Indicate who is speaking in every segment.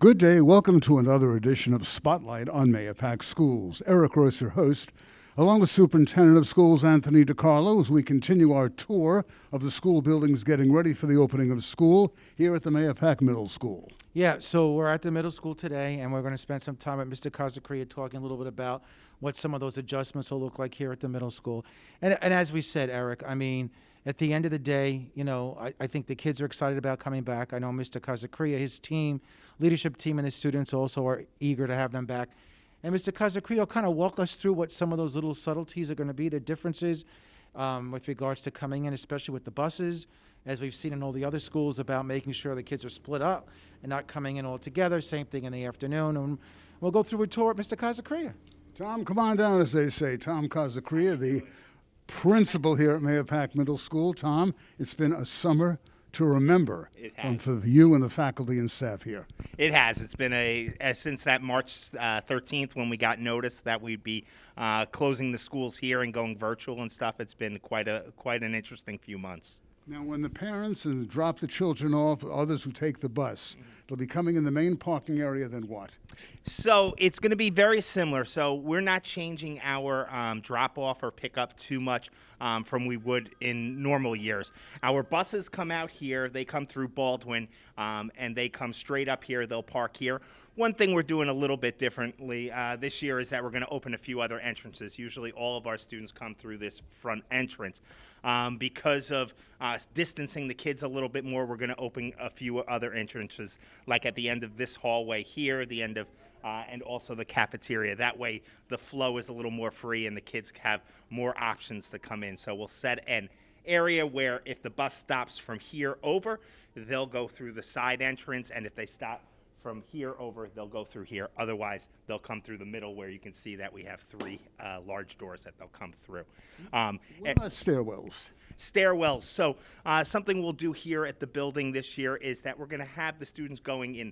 Speaker 1: Good day. Welcome to another edition of Spotlight on Mahopac Schools. Eric Royce, your host, along with Superintendent of Schools Anthony DiCarlo, as we continue our tour of the school buildings getting ready for the opening of school here at the Mahopac Middle School.
Speaker 2: Yeah, so we're at the middle school today, and we're going to spend some time with Mr. Kazakria talking a little bit about what some of those adjustments will look like here at the middle school. And as we said, Eric, I mean, at the end of the day, you know, I think the kids are excited about coming back. I know Mr. Kazakria, his team, leadership team, and the students also are eager to have them back. And Mr. Kazakria, kind of walk us through what some of those little subtleties are going to be, the differences with regards to coming in, especially with the buses, as we've seen in all the other schools, about making sure the kids are split up and not coming in all together. Same thing in the afternoon. And we'll go through a tour at Mr. Kazakria.
Speaker 1: Tom, come on down, as they say. Tom Kazakria, the principal here at Mahopac Middle School. Tom, it's been a summer to remember for you and the faculty and staff here.
Speaker 3: It has. It's been since that March 13th when we got notice that we'd be closing the schools here and going virtual and stuff. It's been quite an interesting few months.
Speaker 1: Now, when the parents drop the children off, others who take the bus, they'll be coming in the main parking area, then what?
Speaker 3: So it's going to be very similar. So we're not changing our drop-off or pick-up too much from we would in normal years. Our buses come out here. They come through Baldwin, and they come straight up here. They'll park here. One thing we're doing a little bit differently this year is that we're going to open a few other entrances. Usually all of our students come through this front entrance. Because of distancing the kids a little bit more, we're going to open a few other entrances, like at the end of this hallway here, the end of, and also the cafeteria. That way the flow is a little more free and the kids have more options to come in. So we'll set an area where if the bus stops from here over, they'll go through the side entrance, and if they stop from here over, they'll go through here. Otherwise, they'll come through the middle, where you can see that we have three large doors that they'll come through.
Speaker 1: What about stairwells?
Speaker 3: Stairwells. So something we'll do here at the building this year is that we're going to have the students going in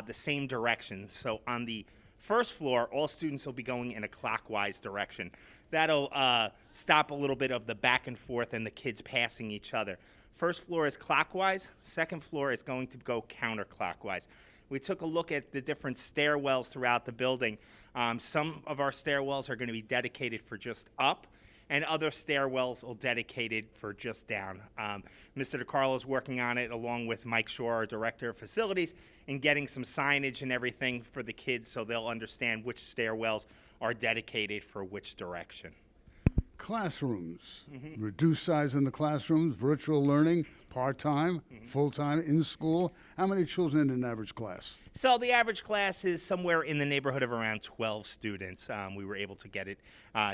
Speaker 3: the same direction. So on the first floor, all students will be going in a clockwise direction. That'll stop a little bit of the back and forth and the kids passing each other. First floor is clockwise. Second floor is going to go counterclockwise. We took a look at the different stairwells throughout the building. Some of our stairwells are going to be dedicated for just up, and other stairwells are dedicated for just down. Mr. DiCarlo is working on it along with Mike Shore, our Director of Facilities, and getting some signage and everything for the kids so they'll understand which stairwells are dedicated for which direction.
Speaker 1: Classrooms, reduced size in the classrooms, virtual learning, part-time, full-time, in school. How many children in an average class?
Speaker 3: So the average class is somewhere in the neighborhood of around 12 students. We were able to get it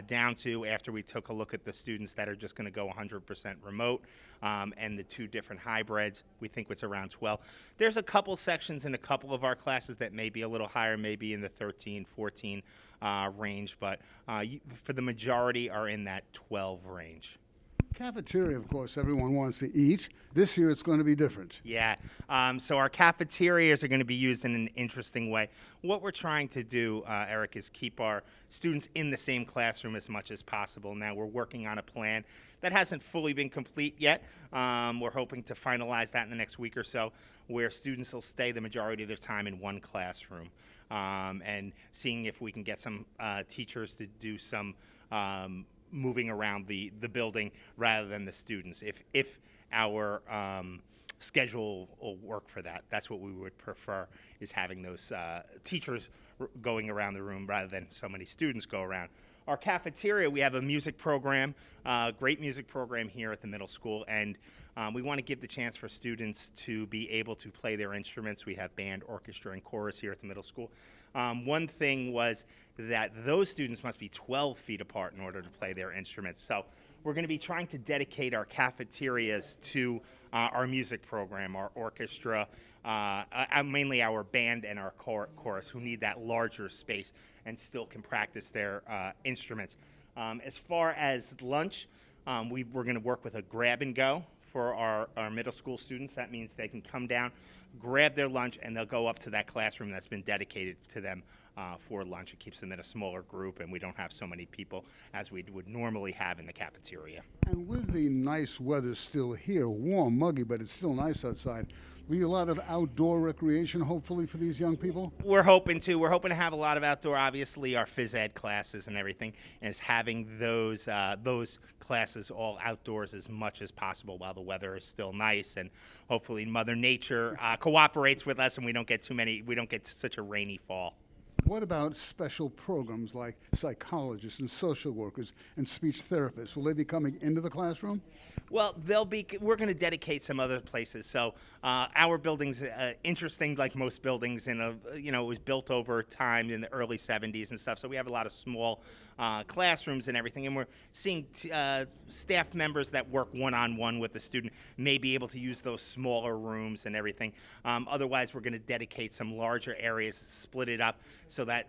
Speaker 3: down to, after we took a look at the students that are just going to go 100% remote and the two different hybrids, we think it's around 12. There's a couple sections in a couple of our classes that may be a little higher, maybe in the 13, 14 range, but for the majority are in that 12 range.
Speaker 1: Cafeteria, of course, everyone wants to eat. This year it's going to be different.
Speaker 3: Yeah, so our cafeterias are going to be used in an interesting way. What we're trying to do, Eric, is keep our students in the same classroom as much as possible. Now we're working on a plan that hasn't fully been complete yet. We're hoping to finalize that in the next week or so, where students will stay the majority of their time in one classroom, and seeing if we can get some teachers to do some moving around the building rather than the students. If our schedule will work for that, that's what we would prefer, is having those teachers going around the room rather than so many students go around. Our cafeteria, we have a music program, great music program here at the middle school, and we want to give the chance for students to be able to play their instruments. We have band, orchestra, and chorus here at the middle school. One thing was that those students must be 12 feet apart in order to play their instruments. So we're going to be trying to dedicate our cafeterias to our music program, our orchestra, mainly our band and our chorus, who need that larger space and still can practice their instruments. As far as lunch, we're going to work with a grab and go for our middle school students. That means they can come down, grab their lunch, and they'll go up to that classroom that's been dedicated to them for lunch. It keeps them in a smaller group, and we don't have so many people as we would normally have in the cafeteria.
Speaker 1: And with the nice weather still here, warm, muggy, but it's still nice outside, will be a lot of outdoor recreation, hopefully, for these young people?
Speaker 3: We're hoping to. We're hoping to have a lot of outdoor. Obviously, our phys ed classes and everything is having those classes all outdoors as much as possible while the weather is still nice, and hopefully Mother Nature cooperates with us, and we don't get such a rainy fall.
Speaker 1: What about special programs like psychologists and social workers and speech therapists? Will they be coming into the classroom?
Speaker 3: Well, we're going to dedicate some other places. So our building's interesting, like most buildings. It was built over time in the early '70s and stuff. So we have a lot of small classrooms and everything. And we're seeing staff members that work one-on-one with the student may be able to use those smaller rooms and everything. Otherwise, we're going to dedicate some larger areas, split it up so that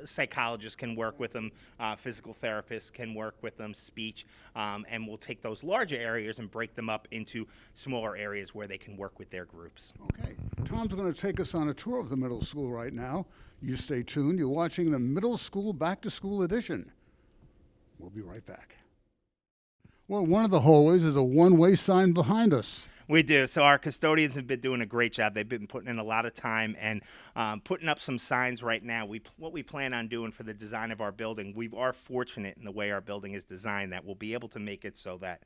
Speaker 3: psychologists can work with them, physical therapists can work with them, speech, and we'll take those larger areas and break them up into smaller areas where they can work with their groups.
Speaker 1: Okay. Tom's going to take us on a tour of the middle school right now. You stay tuned. You're watching the Middle School Back to School edition. We'll be right back. Well, one of the hallways is a one-way sign behind us.
Speaker 3: We do. So our custodians have been doing a great job. They've been putting in a lot of time and putting up some signs right now. What we plan on doing for the design of our building, we are fortunate in the way our building is designed that we'll be able to make it so that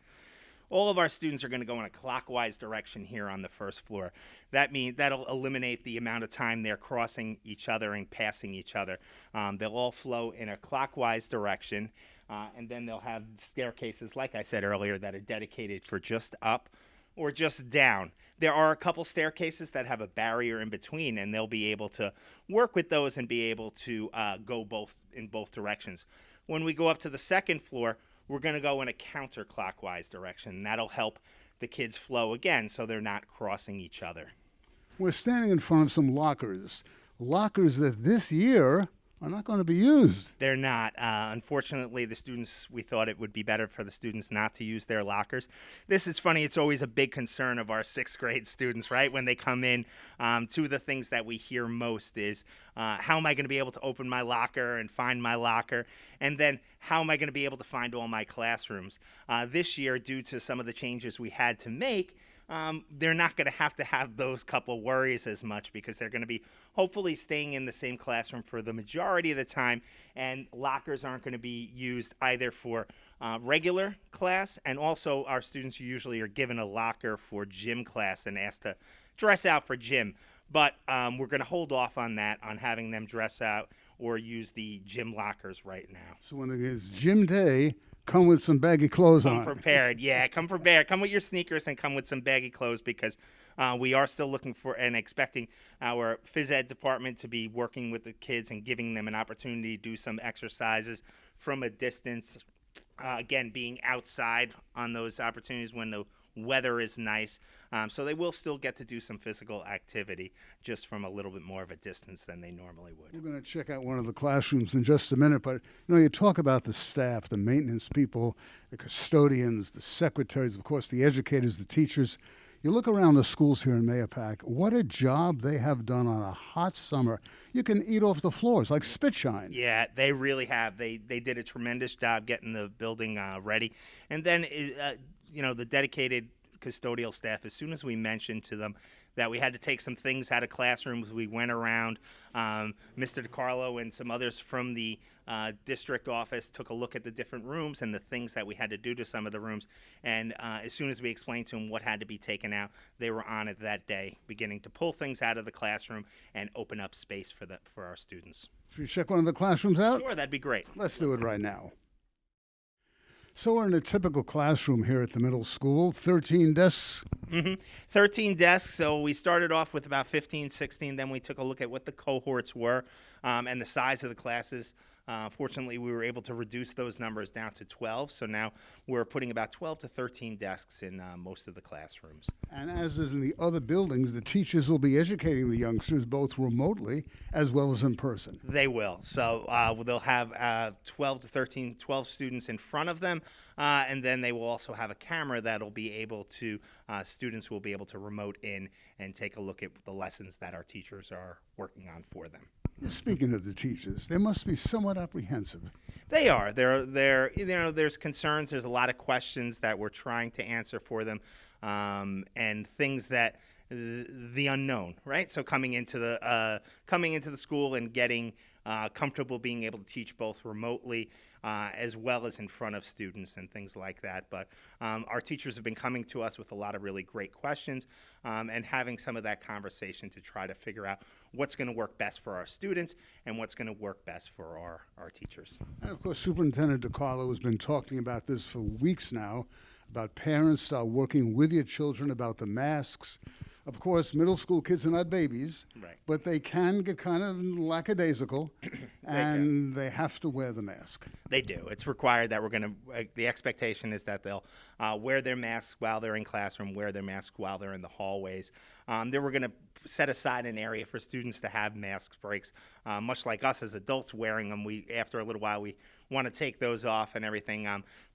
Speaker 3: all of our students are going to go in a clockwise direction here on the first floor. That means that'll eliminate the amount of time they're crossing each other and passing each other. They'll all flow in a clockwise direction, and then they'll have staircases, like I said earlier, that are dedicated for just up or just down. There are a couple staircases that have a barrier in between, and they'll be able to work with those and be able to go in both directions. When we go up to the second floor, we're going to go in a counterclockwise direction. That'll help the kids flow again so they're not crossing each other.
Speaker 1: We're standing in front of some lockers that this year are not going to be used.
Speaker 3: They're not. Unfortunately, we thought it would be better for the students not to use their lockers. This is funny. It's always a big concern of our sixth grade students, right? When they come in, two of the things that we hear most is, how am I going to be able to open my locker and find my locker? And then, how am I going to be able to find all my classrooms? This year, due to some of the changes we had to make, they're not going to have those couple worries as much because they're going to be hopefully staying in the same classroom for the majority of the time, and lockers aren't going to be used either for regular class, and also our students usually are given a locker for gym class and asked to dress out for gym. But we're going to hold off on that, on having them dress out or use the gym lockers right now.
Speaker 1: So when it is gym day, come with some baggy clothes on.
Speaker 3: Come prepared, yeah. Come prepared. Come with your sneakers and come with some baggy clothes because we are still looking for and expecting our phys ed department to be working with the kids and giving them an opportunity to do some exercises from a distance. Again, being outside on those opportunities when the weather is nice. So they will still get to do some physical activity just from a little bit more of a distance than they normally would.
Speaker 1: We're going to check out one of the classrooms in just a minute, but you talk about the staff, the maintenance people, the custodians, the secretaries, of course, the educators, the teachers. You look around the schools here in Mahopac, what a job they have done on a hot summer. You can eat off the floors like spit shine.
Speaker 3: Yeah, they really have. They did a tremendous job getting the building ready. And then, the dedicated custodial staff, as soon as we mentioned to them that we had to take some things out of classrooms, we went around. Mr. DiCarlo and some others from the district office took a look at the different rooms and the things that we had to do to some of the rooms. And as soon as we explained to them what had to be taken out, they were on it that day, beginning to pull things out of the classroom and open up space for our students.
Speaker 1: Should we check one of the classrooms out?
Speaker 3: Sure, that'd be great.
Speaker 1: Let's do it right now. So we're in a typical classroom here at the middle school, 13 desks.
Speaker 3: 13 desks. So we started off with about 15, 16. Then we took a look at what the cohorts were and the size of the classes. Fortunately, we were able to reduce those numbers down to 12. So now we're putting about 12 to 13 desks in most of the classrooms.
Speaker 1: And as is in the other buildings, the teachers will be educating the youngsters both remotely as well as in person.
Speaker 3: They will. So they'll have 12 students in front of them. And then they will also have a camera that'll be able to, students will be able to remote in and take a look at the lessons that our teachers are working on for them.
Speaker 1: Speaking of the teachers, they must be somewhat apprehensive.
Speaker 3: They are. There's concerns. There's a lot of questions that we're trying to answer for them, and things that the unknown, right? So coming into the school and getting comfortable being able to teach both remotely as well as in front of students and things like that. But our teachers have been coming to us with a lot of really great questions and having some of that conversation to try to figure out what's going to work best for our students and what's going to work best for our teachers.
Speaker 1: And of course, Superintendent DiCarlo has been talking about this for weeks now, about parents working with your children about the masks. Of course, middle school kids are not babies,
Speaker 3: Right.
Speaker 1: but they can get kind of lackadaisical, and they have to wear the mask.
Speaker 3: They do. It's required that the expectation is that they'll wear their masks while they're in classroom, wear their mask while they're in the hallways. Then we're going to set aside an area for students to have mask breaks. Much like us as adults wearing them, after a little while we want to take those off and everything,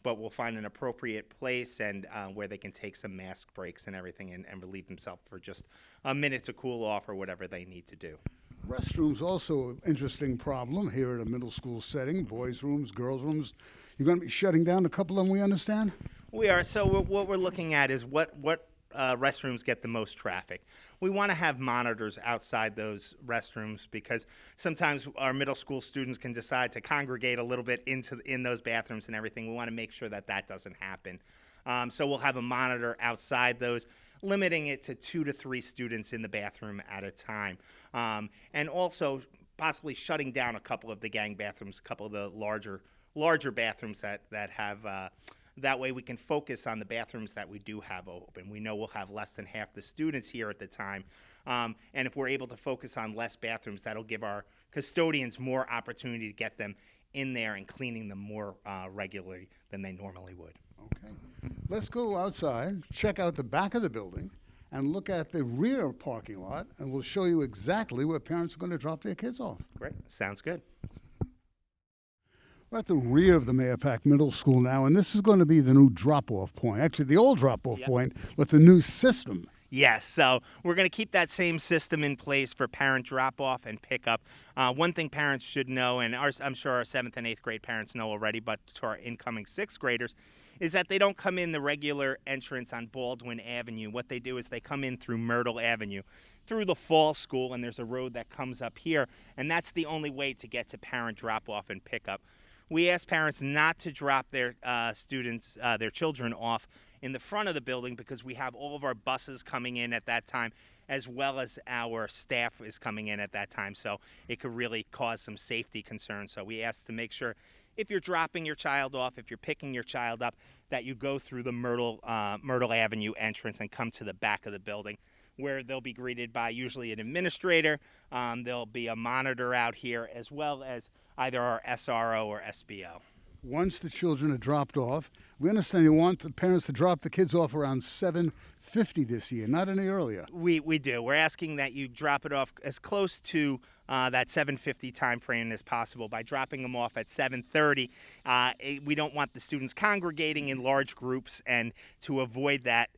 Speaker 3: but we'll find an appropriate place and where they can take some mask breaks and everything and relieve themselves for just a minute to cool off or whatever they need to do.
Speaker 1: Restrooms also an interesting problem here at a middle school setting, boys' rooms, girls' rooms. You're going to be shutting down a couple of them, we understand?
Speaker 3: We are. So what we're looking at is what restrooms get the most traffic. We want to have monitors outside those restrooms because sometimes our middle school students can decide to congregate a little bit in those bathrooms and everything. We want to make sure that doesn't happen. So we'll have a monitor outside those, limiting it to 2 to 3 students in the bathroom at a time. And also possibly shutting down a couple of the gang bathrooms, a couple of the larger bathrooms that have that way we can focus on the bathrooms that we do have open. We know we'll have less than half the students here at the time. And if we're able to focus on less bathrooms, that'll give our custodians more opportunity to get them in there and cleaning them more regularly than they normally would.
Speaker 1: Okay. Let's go outside, check out the back of the building, and look at the rear parking lot, and we'll show you exactly where parents are going to drop their kids off.
Speaker 3: Great. Sounds good.
Speaker 1: We're at the rear of the Mahopac Middle School now, and this is going to be the new drop-off point. Actually, the old drop-off point, but the new system.
Speaker 3: Yes, so we're going to keep that same system in place for parent drop-off and pickup. One thing parents should know, and I'm sure our 7th and 8th grade parents know already, but to our incoming 6th graders, is that they don't come in the regular entrance on Baldwin Avenue. What they do is they come in through Myrtle Avenue, through the fall school, and there's a road that comes up here, and that's the only way to get to parent drop-off and pickup. We ask parents not to drop their their children off in the front of the building because we have all of our buses coming in at that time, as well as our staff is coming in at that time. So it could really cause some safety concerns. So we ask to make sure if you're dropping your child off, if you're picking your child up, that you go through the Myrtle Avenue entrance and come to the back of the building, where they'll be greeted by usually an administrator. There'll be a monitor out here, as well as either our SRO or SBO.
Speaker 1: Once the children are dropped off, we understand you want the parents to drop the kids off around 7:50 this year, not any earlier.
Speaker 3: We do. We're asking that you drop it off as close to that 7:50 time frame as possible. By dropping them off at 7:30, we don't want the students congregating in large groups, and to avoid that,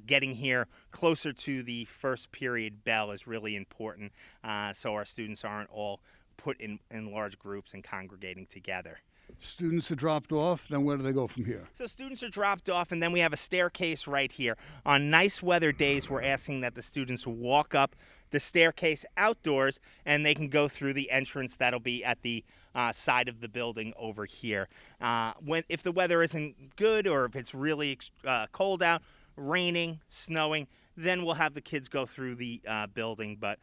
Speaker 3: getting here closer to the first period bell is really important, so our students aren't all put in large groups and congregating together.
Speaker 1: Students are dropped off, then where do they go from here?
Speaker 3: So students are dropped off, and then we have a staircase right here. On nice weather days, we're asking that the students walk up the staircase outdoors, and they can go through the entrance that'll be at the side of the building over here. If the weather isn't good, or if it's really cold out, raining, snowing, then we'll have the kids go through the building. But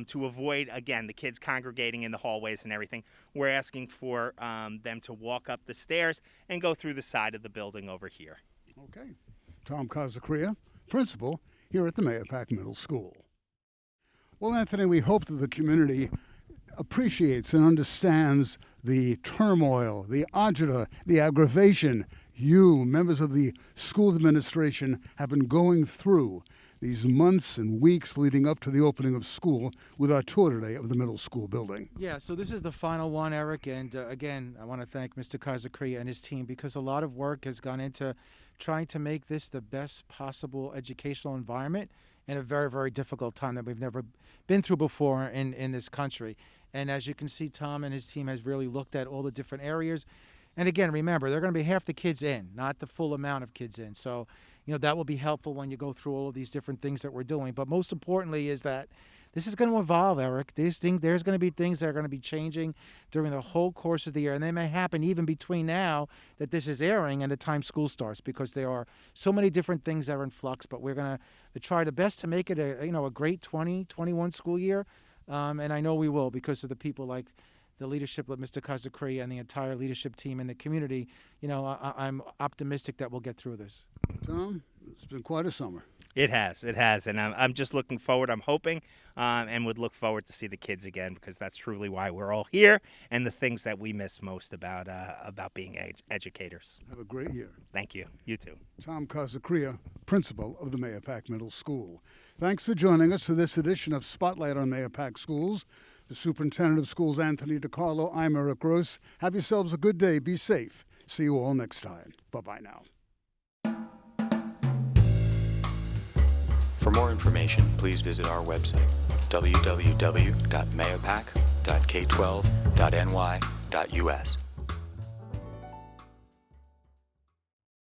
Speaker 3: to avoid, again, the kids congregating in the hallways and everything, we're asking for them to walk up the stairs and go through the side of the building over here.
Speaker 1: Okay. Tom Kazacria, principal here at the Mahopac Middle School. Well, Anthony, we hope that the community appreciates and understands the turmoil, the agita, the aggravation you, members of the school administration, have been going through these months and weeks leading up to the opening of school with our tour today of the middle school building.
Speaker 2: Yeah, so this is the final one, Eric, and again, I want to thank Mr. Kazacria and his team, because a lot of work has gone into trying to make this the best possible educational environment in a very, very difficult time that we've never been through before in this country. And as you can see, Tom and his team has really looked at all the different areas. And again, remember, they're going to be half the kids in, not the full amount of kids in. So, that will be helpful when you go through all of these different things that we're doing. But most importantly is that this is going to evolve, Eric. There's going to be things that are going to be changing during the whole course of the year. And they may happen even between now that this is airing and the time school starts, because there are so many different things that are in flux. But we're going to try the best to make it a great 2021 school year. And I know we will, because of the people like the leadership of Mr. Kazakri and the entire leadership team in the community. I'm optimistic that we'll get through this.
Speaker 1: Tom, it's been quite a summer.
Speaker 3: It has, and I'm just looking forward. I'm hoping, and would look forward to see the kids again, because that's truly why we're all here, and the things that we miss most about being educators.
Speaker 1: Have a great year.
Speaker 3: Thank you. You too.
Speaker 1: Tom Kazakria, principal of the Mahopac Middle School. Thanks for joining us for this edition of Spotlight on Mahopac Schools. The Superintendent of Schools, Anthony DiCarlo. I'm Eric Gross. Have yourselves a good day. Be safe. See you all next time. Bye-bye now.
Speaker 4: For more information, please visit our website, www.mahopac.k12.ny.us.